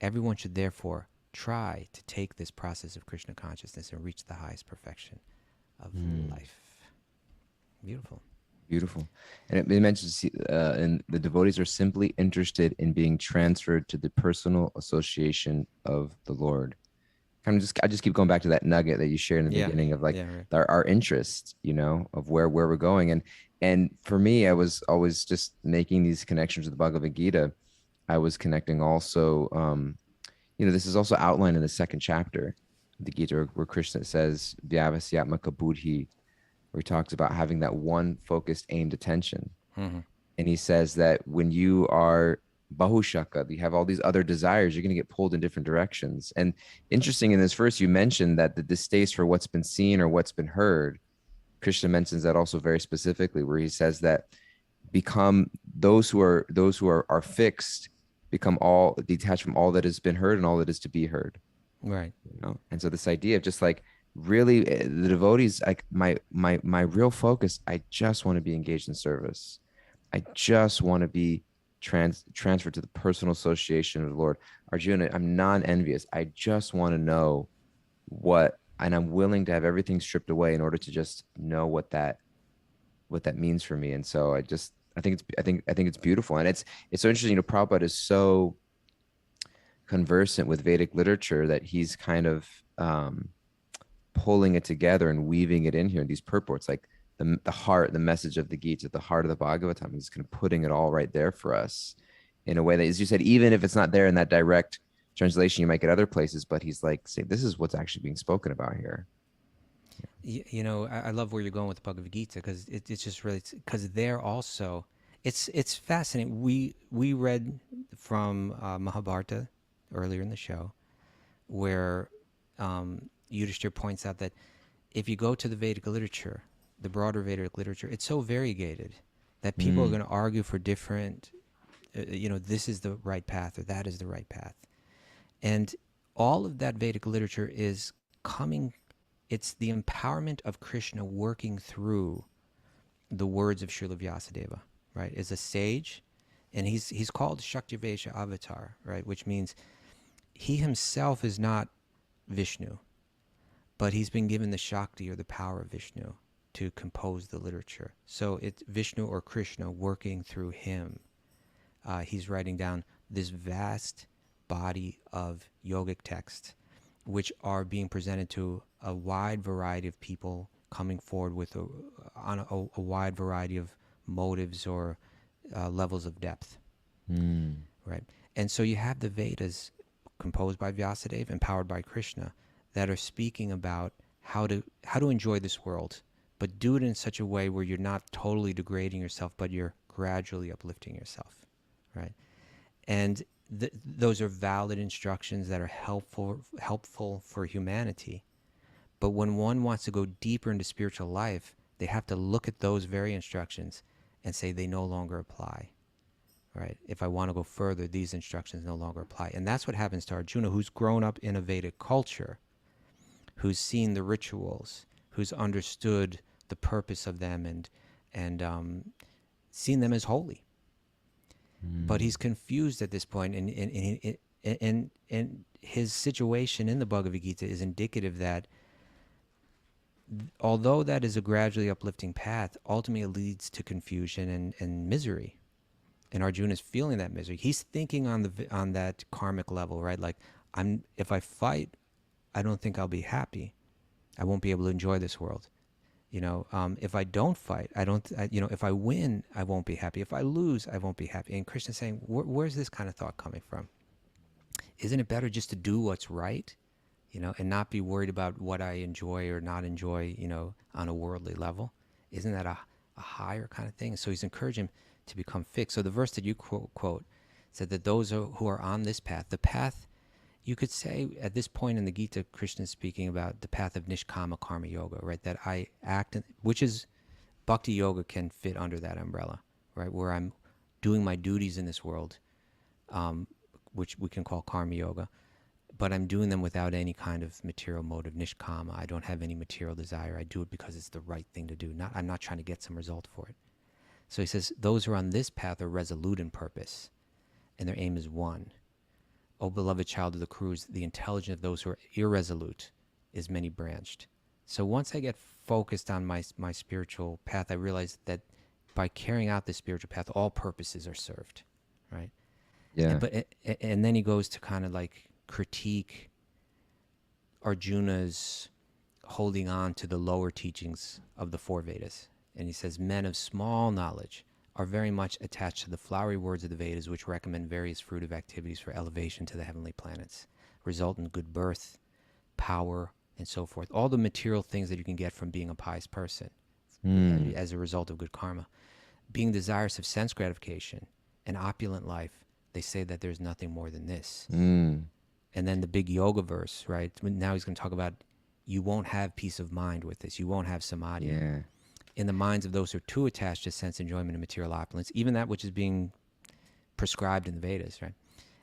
Everyone should therefore try to take this process of Krishna consciousness and reach the highest perfection of life. Beautiful. Beautiful. And it mentions, and the devotees are simply interested in being transferred to the personal association of the Lord. I just keep going back to that nugget that you shared in the beginning of like our interest, of where we're going. And for me, I was always just making these connections with the Bhagavad Gita. I was connecting also, this is also outlined in the second chapter of the Gita, where Krishna says, Vyavasyatmaka buddhi, where he talks about having that one focused, aimed attention. Mm-hmm. And he says that when you are bahushaka, you have all these other desires, you're going to get pulled in different directions. And interesting, in this verse, you mentioned that the distaste for what's been seen or what's been heard. Krishna mentions that also very specifically, where he says that become those who are fixed, become all detached from all that has been heard and all that is to be heard. Right. And so this idea of just like, really, the devotees, like my real focus, I just want to be engaged in service. I just want to be transferred to the personal association of the Lord. Arjuna, I'm non-envious. I just want to know and I'm willing to have everything stripped away in order to just know what that means for me. And so I think it's beautiful. And it's so interesting. Prabhupada is so conversant with Vedic literature that he's kind of pulling it together and weaving it in here, these purports, like the heart, the message of the Gita, the heart of the Bhagavatam. He's kind of putting it all right there for us in a way that, as you said, even if it's not there in that direct translation, you might get other places, but he's like, say, this is what's actually being spoken about here. I love where you're going with the Bhagavad Gita, because it's just really, because there also, it's fascinating. We read from Mahabharata earlier in the show, where Yudhishthira points out that if you go to the Vedic literature, the broader Vedic literature, it's so variegated that people are going to argue for different, this is the right path or that is the right path. And all of that Vedic literature is it's the empowerment of Krishna working through the words of Srila Vyasadeva, right? As a sage, and he's called Shaktivesha Avatar, right? Which means he himself is not Vishnu, but he's been given the Shakti, or the power of Vishnu, to compose the literature. So it's Vishnu or Krishna working through him. He's writing down this vast body of yogic texts, which are being presented to a wide variety of people, coming forward with on a wide variety of motives or levels of depth. Right? And so you have the Vedas, composed by Vyasadeva, empowered by Krishna, that are speaking about how to enjoy this world, but do it in such a way where you're not totally degrading yourself, but you're gradually uplifting yourself, right? And those are valid instructions that are helpful for humanity. But when one wants to go deeper into spiritual life, they have to look at those very instructions and say they no longer apply. Right? If I want to go further, these instructions no longer apply. And that's what happens to Arjuna, who's grown up in a Vedic culture, who's seen the rituals, who's understood the purpose of them and seen them as holy. But he's confused at this point, and his situation in the Bhagavad Gita is indicative that although that is a gradually uplifting path, ultimately it leads to confusion and misery. And Arjuna is feeling that misery. He's thinking on that karmic level, right? Like, if I fight, I don't think I'll be happy. I won't be able to enjoy this world. If I don't fight, if I win, I won't be happy. If I lose, I won't be happy. And Krishna's saying, where's this kind of thought coming from? Isn't it better just to do what's right, and not be worried about what I enjoy or not enjoy, on a worldly level? Isn't that a higher kind of thing? So he's encouraging him to become fixed. So the verse that you quote said that those who are on this path, the path, you could say at this point in the Gita, Krishna is speaking about the path of nishkama karma yoga, right? That I act, which is bhakti yoga can fit under that umbrella, right? Where I'm doing my duties in this world, which we can call karma yoga, but I'm doing them without any kind of material motive, nishkama. I don't have any material desire. I do it because it's the right thing to do. I'm not trying to get some result for it. So he says, those who are on this path are resolute in purpose, and their aim is one. O beloved child of the crews, the intelligence of those who are irresolute is many-branched. So once I get focused on my spiritual path, I realize that by carrying out this spiritual path, all purposes are served, right? Yeah. And then he goes to kind of like critique Arjuna's holding on to the lower teachings of the four Vedas. And he says, men of small knowledge are very much attached to the flowery words of the Vedas, which recommend various fruitive activities for elevation to the heavenly planets, result in good birth, power, and so forth. All the material things that you can get from being a pious person as a result of good karma. Being desirous of sense gratification and opulent life, they say that there's nothing more than this. And then the big yoga verse, right? Now he's going to talk about you won't have peace of mind with this. You won't have samadhi. Yeah. In the minds of those who are too attached to sense enjoyment and material opulence, even that which is being prescribed in the Vedas, right?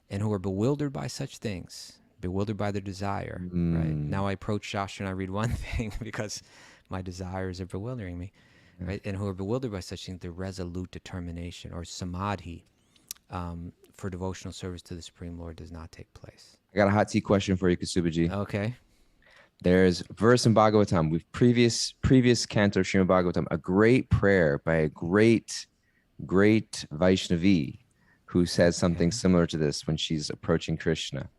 And who are bewildered by such things, bewildered by their desire, right? Now I approach Shastra and I read one thing because my desires are bewildering me, right? And who are bewildered by such things, the resolute determination or samadhi for devotional service to the Supreme Lord does not take place. I got a hot tea question for you, Kaustubha. Okay. There's a verse in Bhagavatam, with previous canto of Srimad Bhagavatam, a great prayer by a great Vaishnavi who says something similar to this when she's approaching Krishna.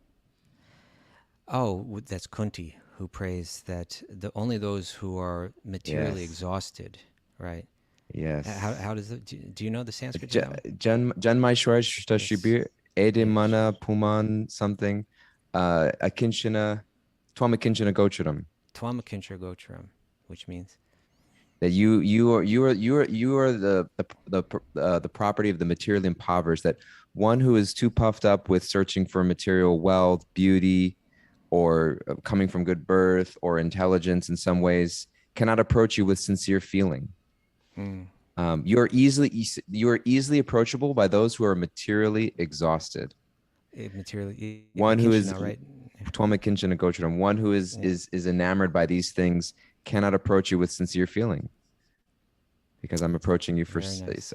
Oh, that's Kunti, who prays that only those who are materially exhausted, right? Yes. How does it? Do you know the Sanskrit? Janmaishwar Shibir Ede Mana Puman something Akinchana Twamakinchana Gocharam. Twamakinchana Gocharam, which means that you are the property of the materially impoverished. That one who is too puffed up with searching for material wealth, beauty, or coming from good birth or intelligence in some ways cannot approach you with sincere feeling. You are easily approachable by those who are materially exhausted. One who is right? One who is enamored by these things cannot approach you with sincere feeling, because I'm approaching you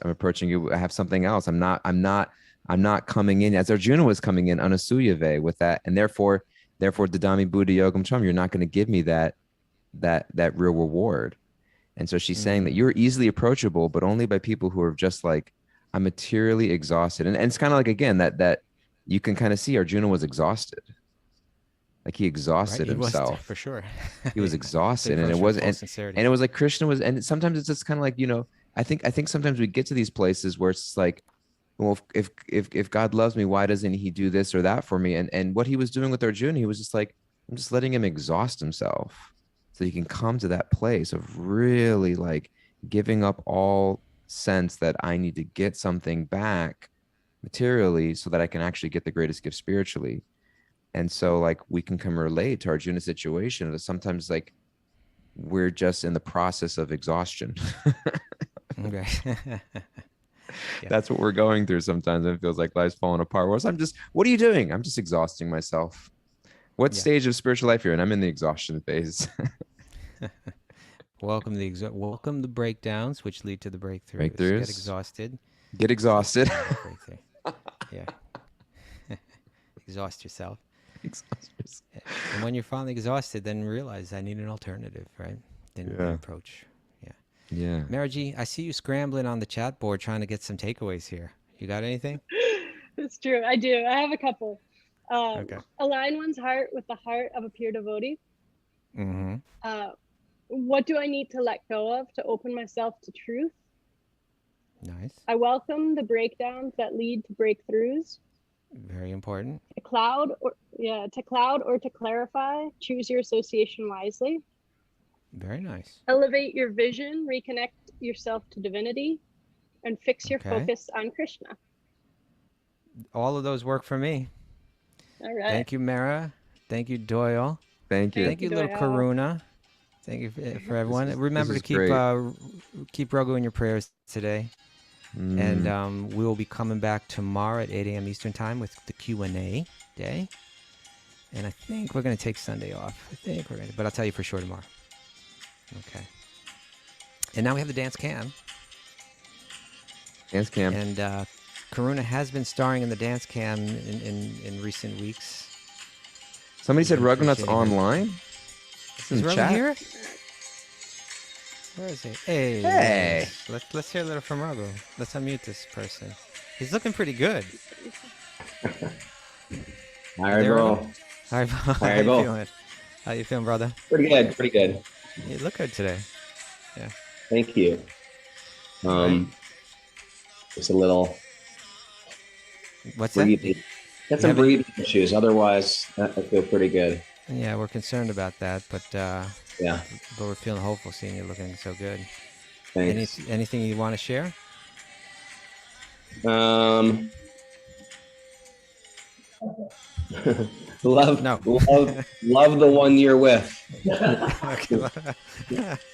I'm approaching you. I have something else. I'm not coming in as Arjuna was coming in anasuyave with that, and therefore dadami buddha yogam cham. You're not going to give me that real reward. And so she's saying that you're easily approachable, but only by people who are just like, I'm materially exhausted. And it's kind of like, again, that you can kind of see Arjuna was exhausted. Like he exhausted himself. For sure. He was exhausted. And it was, and it was like Krishna was, and sometimes it's just kind of like, I think sometimes we get to these places where it's like, well, if God loves me, why doesn't he do this or that for me? And what he was doing with Arjuna, he was just like, I'm just letting him exhaust himself, so you can come to that place of really like giving up all sense that I need to get something back materially so that I can actually get the greatest gift spiritually. And so like we can come relate to Arjuna's situation that sometimes like we're just in the process of exhaustion. Okay. That's what we're going through sometimes. It feels like life's falling apart. Whereas what are you doing? I'm just exhausting myself. What stage of spiritual life you're in? I'm in the exhaustion phase. Welcome the breakdowns, which lead to the breakthroughs. Breakthroughs. Get exhausted. Yeah. Exhaust yourself. And when you're finally exhausted, then realize I need an alternative, right? Yeah. approach. Yeah. Yeah. Maraji, I see you scrambling on the chat board trying to get some takeaways here. You got anything? It's true. I do. I have a couple. Okay. Align one's heart with the heart of a pure devotee. Mm-hmm. What do I need to let go of to open myself to truth? Nice. I welcome the breakdowns that lead to breakthroughs. Very important. To cloud or to clarify, choose your association wisely. Very nice. Elevate your vision, reconnect yourself to divinity, and fix your Okay. focus on Krishna. All of those work for me. All right. Thank you, Mara. Thank you, Doyle. Thank you. Thank you, little Doyle. Karuna. Thank you for everyone. Remember to is great. keep Raghu in your prayers today. Mm. And we will be coming back tomorrow at 8 a.m. Eastern Time with the Q&A day. And I think we're going to take Sunday off. But I'll tell you for sure tomorrow. Okay. And now we have the dance cam. Dance cam. And Karuna has been starring in the dance cam in recent weeks. Somebody said Really Raghunath's appreciate it. online. It's in Is the Raghu chat. here? Where is he? Hey. Hey. Let's hear a little from Raghu. Let's unmute this person. He's looking pretty good. Hi, There, bro. Raghu? Hi, How Hi, you Bo. feeling? How you feeling, brother? Pretty good. Pretty good. You look good today. Thank you. Just a little What's that? breathing. Got some have a- breathing issues. Otherwise, I feel pretty good. Yeah, we're concerned about that, but Yeah. we're feeling hopeful seeing you looking so good. Thanks. Anything you want to share? love No. the one you're with. Okay.